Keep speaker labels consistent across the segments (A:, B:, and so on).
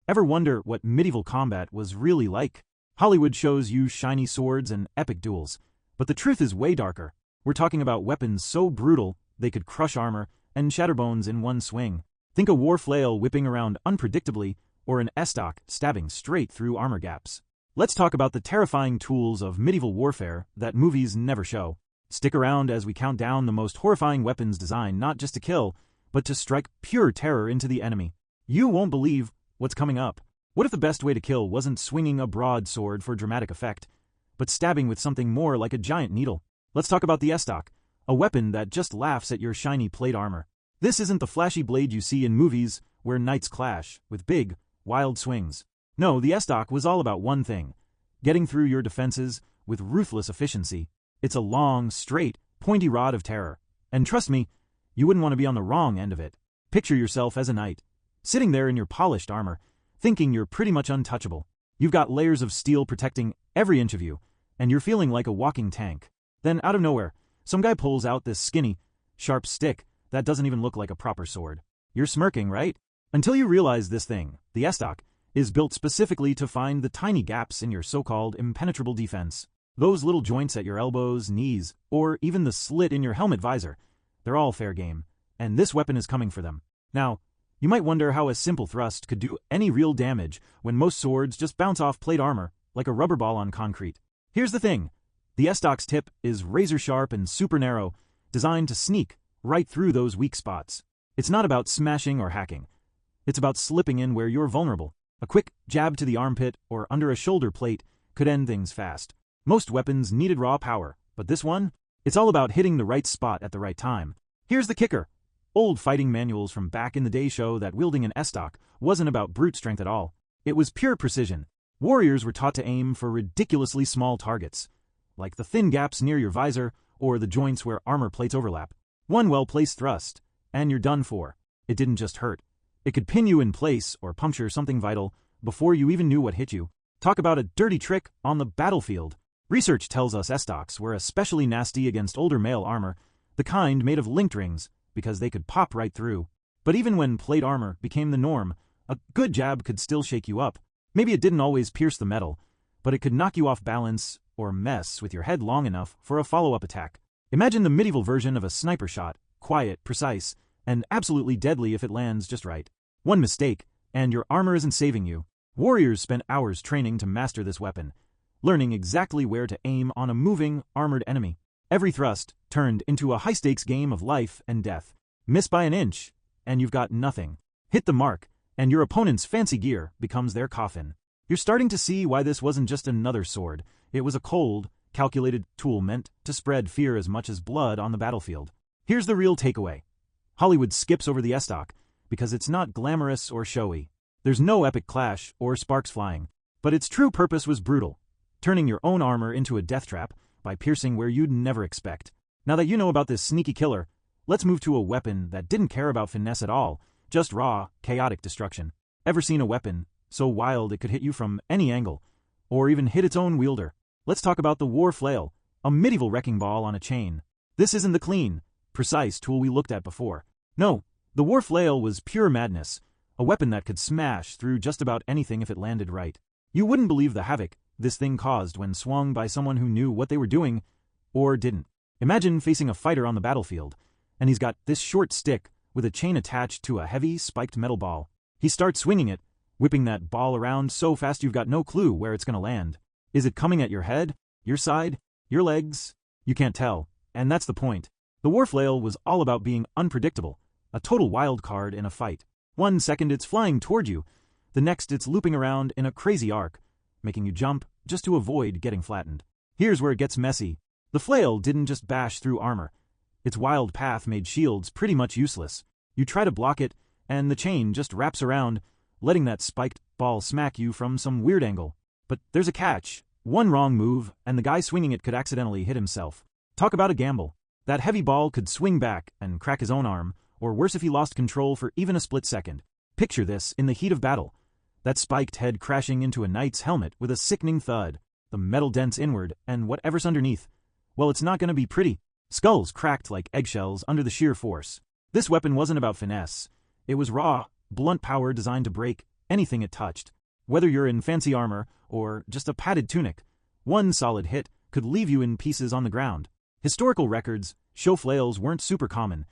A: Ever wonder what medieval combat was really like? Hollywood shows you shiny swords and epic duels, but the truth is way darker. We're talking about weapons so brutal they could crush armor and shatter bones in one swing. Think a war flail whipping around unpredictably, or an estoc stabbing straight through armor gaps. Let's talk about the terrifying tools of medieval warfare that movies never show. Stick around as we count down the most horrifying weapons designed not just to kill, but to strike pure terror into the enemy. You won't believe what's coming up. What if the best way to kill wasn't swinging a broadsword for dramatic effect, but stabbing with something more like a giant needle? Let's talk about the estoc, a weapon that just laughs at your shiny plate armor. This isn't the flashy blade you see in movies where knights clash with big, wild swings. No, the estoc was all about one thing: getting through your defenses with ruthless efficiency. It's a long, straight, pointy rod of terror. And trust me, you wouldn't want to be on the wrong end of it. Picture yourself as a knight, sitting there in your polished armor, thinking you're pretty much untouchable. You've got layers of steel protecting every inch of you, and you're feeling like a walking tank. Then, out of nowhere, some guy pulls out this skinny, sharp stick that doesn't even look like a proper sword. You're smirking, right? Until you realize this thing, the estoc, is built specifically to find the tiny gaps in your so-called impenetrable defense. Those little joints at your elbows, knees, or even the slit in your helmet visor, they're all fair game, and this weapon is coming for them. Now, you might wonder how a simple thrust could do any real damage when most swords just bounce off plate armor like a rubber ball on concrete. Here's the thing. The estoc's tip is razor sharp and super narrow, designed to sneak right through those weak spots. It's not about smashing or hacking. It's about slipping in where you're vulnerable. A quick jab to the armpit or under a shoulder plate could end things fast. Most weapons needed raw power, but this one? It's all about hitting the right spot at the right time. Here's the kicker. Old fighting manuals from back in the day show that wielding an estoc wasn't about brute strength at all. It was pure precision. Warriors were taught to aim for ridiculously small targets, like the thin gaps near your visor or the joints where armor plates overlap. One well-placed thrust, and you're done for. It didn't just hurt. It could pin you in place or puncture something vital before you even knew what hit you. Talk about a dirty trick on the battlefield. Research tells us estocs were especially nasty against older male armor, the kind made of linked rings, because they could pop right through. But even when plate armor became the norm, a good jab could still shake you up. Maybe it didn't always pierce the metal, but it could knock you off balance or mess with your head long enough for a follow-up attack. Imagine the medieval version of a sniper shot, quiet, precise, and absolutely deadly if it lands just right. One mistake, and your armor isn't saving you. Warriors spent hours training to master this weapon, learning exactly where to aim on a moving, armored enemy. Every thrust turned into a high-stakes game of life and death. Miss by an inch, and you've got nothing. Hit the mark, and your opponent's fancy gear becomes their coffin. You're starting to see why this wasn't just another sword. It was a cold, calculated tool meant to spread fear as much as blood on the battlefield. Here's the real takeaway. Hollywood skips over the estoc because it's not glamorous or showy. There's no epic clash or sparks flying, but its true purpose was brutal, turning your own armor into a death trap by piercing where you'd never expect. Now that you know about this sneaky killer, let's move to a weapon that didn't care about finesse at all, just raw, chaotic destruction. Ever seen a weapon so wild it could hit you from any angle, or even hit its own wielder? Let's talk about the war flail, a medieval wrecking ball on a chain. This isn't the clean, precise tool we looked at before. No, the war flail was pure madness, a weapon that could smash through just about anything if it landed right. You wouldn't believe the havoc this thing caused when swung by someone who knew what they were doing, or didn't. Imagine facing a fighter on the battlefield, and he's got this short stick with a chain attached to a heavy, spiked metal ball. He starts swinging it, whipping that ball around so fast you've got no clue where it's going to land. Is it coming at your head, your side, your legs? You can't tell, and that's the point. The war flail was all about being unpredictable, a total wild card in a fight. 1 second it's flying toward you, the next it's looping around in a crazy arc, making you jump just to avoid getting flattened. Here's where it gets messy. The flail didn't just bash through armor. Its wild path made shields pretty much useless. You try to block it, and the chain just wraps around, letting that spiked ball smack you from some weird angle. But there's a catch. One wrong move, and the guy swinging it could accidentally hit himself. Talk about a gamble. That heavy ball could swing back and crack his own arm, or worse if he lost control for even a split second. Picture this in the heat of battle. That spiked head crashing into a knight's helmet with a sickening thud. The metal dents inward, and whatever's underneath, well, it's not going to be pretty. Skulls cracked like eggshells under the sheer force. This weapon wasn't about finesse. It was raw, blunt power designed to break anything it touched. Whether you're in fancy armor or just a padded tunic, one solid hit could leave you in pieces on the ground. Historical records show flails weren't super common,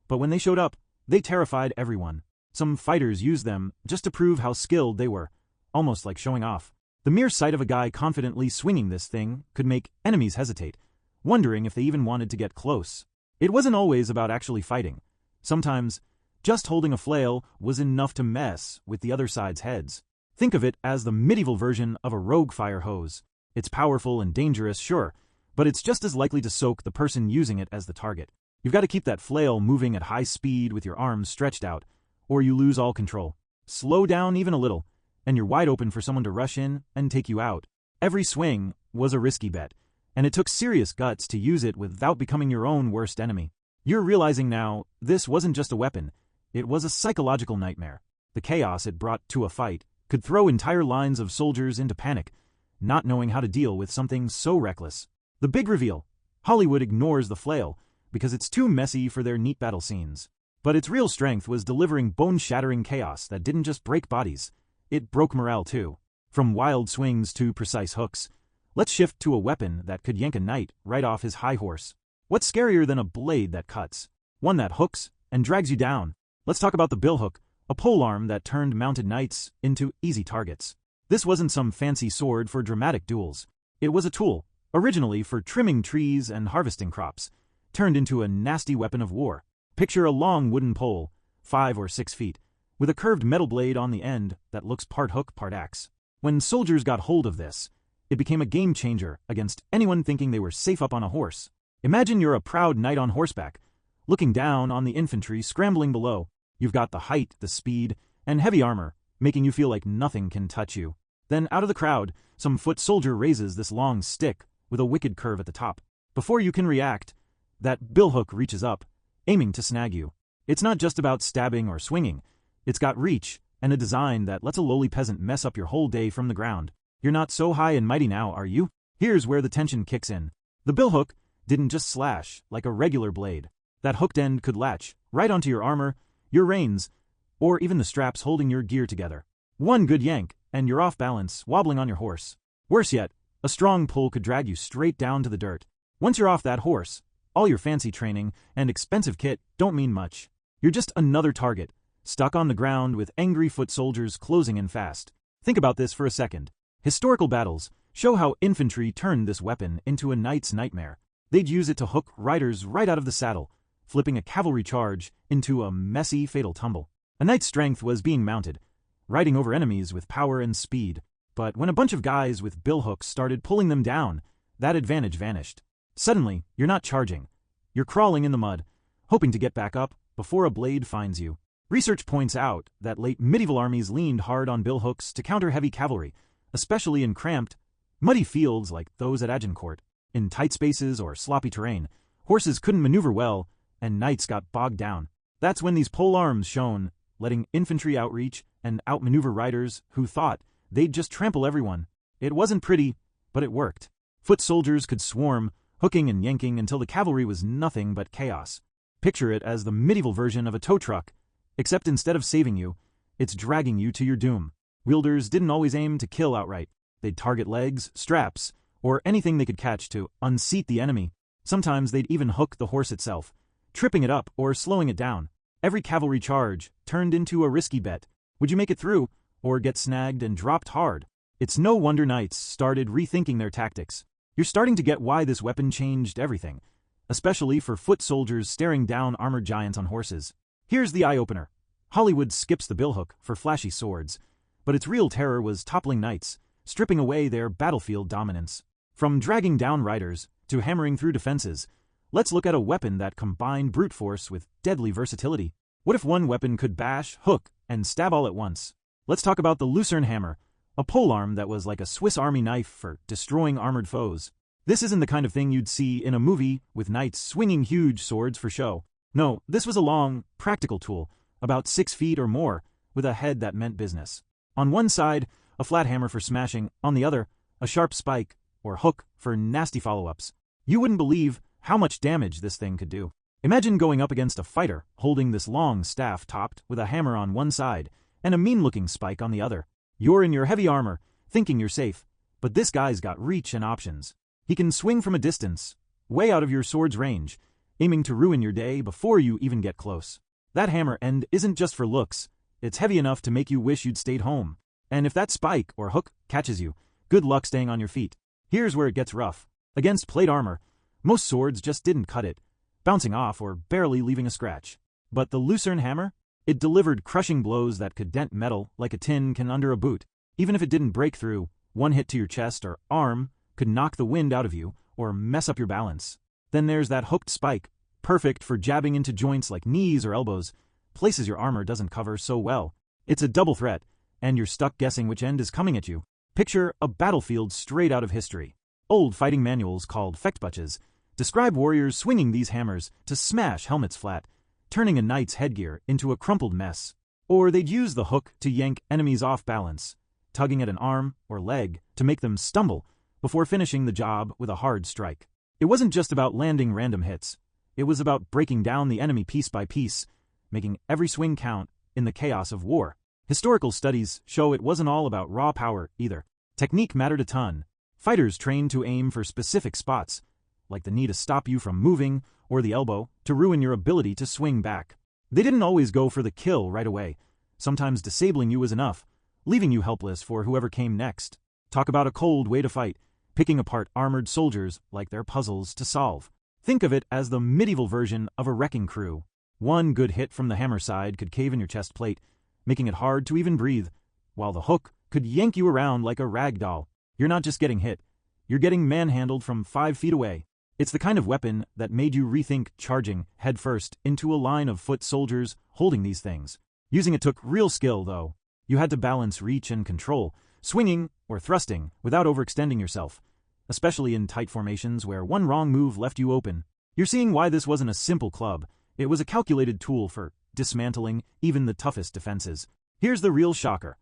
A: but when they showed up, they terrified everyone. Some fighters used them just to prove how skilled they were, almost like showing off. The mere sight of a guy confidently swinging this thing could make enemies hesitate, wondering if they even wanted to get close. It wasn't always about actually fighting. Sometimes, just holding a flail was enough to mess with the other side's heads. Think of it as the medieval version of a rogue fire hose. It's powerful and dangerous, sure, but it's just as likely to soak the person using it as the target. You've got to keep that flail moving at high speed with your arms stretched out, or you lose all control. Slow down even a little, and you're wide open for someone to rush in and take you out. Every swing was a risky bet, and it took serious guts to use it without becoming your own worst enemy. You're realizing now, this wasn't just a weapon, it was a psychological nightmare. The chaos it brought to a fight could throw entire lines of soldiers into panic, not knowing how to deal with something so reckless. The big reveal: Hollywood ignores the flail because it's too messy for their neat battle scenes. But its real strength was delivering bone-shattering chaos that didn't just break bodies, it broke morale too. From wild swings to precise hooks, let's shift to a weapon that could yank a knight right off his high horse. What's scarier than a blade that cuts? One that hooks and drags you down. Let's talk about the billhook, a polearm that turned mounted knights into easy targets. This wasn't some fancy sword for dramatic duels. It was a tool, originally for trimming trees and harvesting crops, turned into a nasty weapon of war. Picture a long wooden pole, 5 or 6 feet, with a curved metal blade on the end that looks part hook, part axe. When soldiers got hold of this, it became a game changer against anyone thinking they were safe up on a horse. Imagine you're a proud knight on horseback, looking down on the infantry scrambling below. You've got the height, the speed, and heavy armor, making you feel like nothing can touch you. Then out of the crowd, some foot soldier raises this long stick with a wicked curve at the top. Before you can react, that billhook reaches up, aiming to snag you. It's not just about stabbing or swinging. It's got reach and a design that lets a lowly peasant mess up your whole day from the ground. You're not so high and mighty now, are you? Here's where the tension kicks in. The billhook didn't just slash like a regular blade. That hooked end could latch right onto your armor, your reins, or even the straps holding your gear together. One good yank, and you're off balance, wobbling on your horse. Worse yet, a strong pull could drag you straight down to the dirt. Once you're off that horse, all your fancy training and expensive kit don't mean much. You're just another target, stuck on the ground with angry foot soldiers closing in fast. Think about this for a second. Historical battles show how infantry turned this weapon into a knight's nightmare. They'd use it to hook riders right out of the saddle, flipping a cavalry charge into a messy, fatal tumble. A knight's strength was being mounted, riding over enemies with power and speed. But when a bunch of guys with billhooks started pulling them down, that advantage vanished. Suddenly, you're not charging. You're crawling in the mud, hoping to get back up before a blade finds you. Research points out that late medieval armies leaned hard on billhooks to counter heavy cavalry, especially in cramped, muddy fields like those at Agincourt. In tight spaces or sloppy terrain, horses couldn't maneuver well, and knights got bogged down. That's when these pole arms shone, letting infantry outreach and outmaneuver riders who thought they'd just trample everyone. It wasn't pretty, but it worked. Foot soldiers could swarm, hooking and yanking until the cavalry was nothing but chaos. Picture it as the medieval version of a tow truck, except instead of saving you, it's dragging you to your doom. Wielders didn't always aim to kill outright. They'd target legs, straps, or anything they could catch to unseat the enemy. Sometimes they'd even hook the horse itself, tripping it up or slowing it down. Every cavalry charge turned into a risky bet. Would you make it through, or get snagged and dropped hard? It's no wonder knights started rethinking their tactics. You're starting to get why this weapon changed everything, especially for foot soldiers staring down armored giants on horses. Here's the eye-opener. Hollywood skips the billhook for flashy swords, but its real terror was toppling knights, stripping away their battlefield dominance. From dragging down riders to hammering through defenses, let's look at a weapon that combined brute force with deadly versatility. What if one weapon could bash, hook, and stab all at once? Let's talk about the lucerne hammer, a polearm that was like a Swiss Army knife for destroying armored foes. This isn't the kind of thing you'd see in a movie with knights swinging huge swords for show. No, this was a long, practical tool, about 6 feet or more, with a head that meant business. On one side, a flat hammer for smashing, on the other, a sharp spike or hook for nasty follow-ups. You wouldn't believe how much damage this thing could do. Imagine going up against a fighter holding this long staff topped with a hammer on one side and a mean-looking spike on the other. You're in your heavy armor, thinking you're safe, but this guy's got reach and options. He can swing from a distance, way out of your sword's range, aiming to ruin your day before you even get close. That hammer end isn't just for looks, it's heavy enough to make you wish you'd stayed home. And if that spike or hook catches you, good luck staying on your feet. Here's where it gets rough. Against plate armor, most swords just didn't cut it, bouncing off or barely leaving a scratch. But the lucerne hammer? It delivered crushing blows that could dent metal like a tin can under a boot. Even if it didn't break through, one hit to your chest or arm could knock the wind out of you or mess up your balance. Then there's that hooked spike, perfect for jabbing into joints like knees or elbows, places your armor doesn't cover so well. It's a double threat, and you're stuck guessing which end is coming at you. Picture a battlefield straight out of history. Old fighting manuals called fechtbuches describe warriors swinging these hammers to smash helmets flat, turning a knight's headgear into a crumpled mess. Or they'd use the hook to yank enemies off balance, tugging at an arm or leg to make them stumble before finishing the job with a hard strike. It wasn't just about landing random hits. It was about breaking down the enemy piece by piece, making every swing count in the chaos of war. Historical studies show it wasn't all about raw power either. Technique mattered a ton. Fighters trained to aim for specific spots, like the knee to stop you from moving or the elbow to ruin your ability to swing back. They didn't always go for the kill right away. Sometimes disabling you was enough, leaving you helpless for whoever came next. Talk about a cold way to fight, picking apart armored soldiers like they're puzzles to solve. Think of it as the medieval version of a wrecking crew. One good hit from the hammer side could cave in your chest plate, making it hard to even breathe, while the hook could yank you around like a rag doll. You're not just getting hit, you're getting manhandled from 5 feet away. It's the kind of weapon that made you rethink charging headfirst into a line of foot soldiers holding these things. Using it took real skill, though. You had to balance reach and control, swinging or thrusting without overextending yourself, especially in tight formations where one wrong move left you open. You're seeing why this wasn't a simple club. It was a calculated tool for dismantling even the toughest defenses. Here's the real shocker.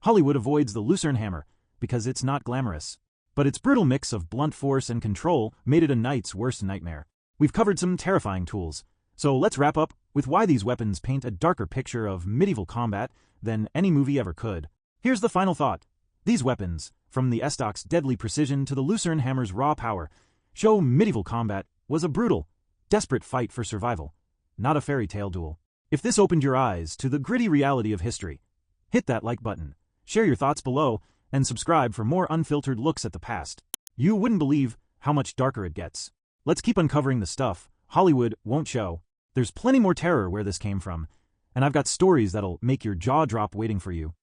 A: Hollywood avoids the lucerne hammer because it's not glamorous. But its brutal mix of blunt force and control made it a knight's worst nightmare. We've covered some terrifying tools, so let's wrap up with why these weapons paint a darker picture of medieval combat than any movie ever could. Here's the final thought. These weapons, from the estoc's deadly precision to the lucerne hammer's raw power, show medieval combat was a brutal, desperate fight for survival, not a fairy tale duel. If this opened your eyes to the gritty reality of history, hit that like button, share your thoughts below, and subscribe for more unfiltered looks at the past. You wouldn't believe how much darker it gets. Let's keep uncovering the stuff Hollywood won't show. There's plenty more terror where this came from, and I've got stories that'll make your jaw drop waiting for you.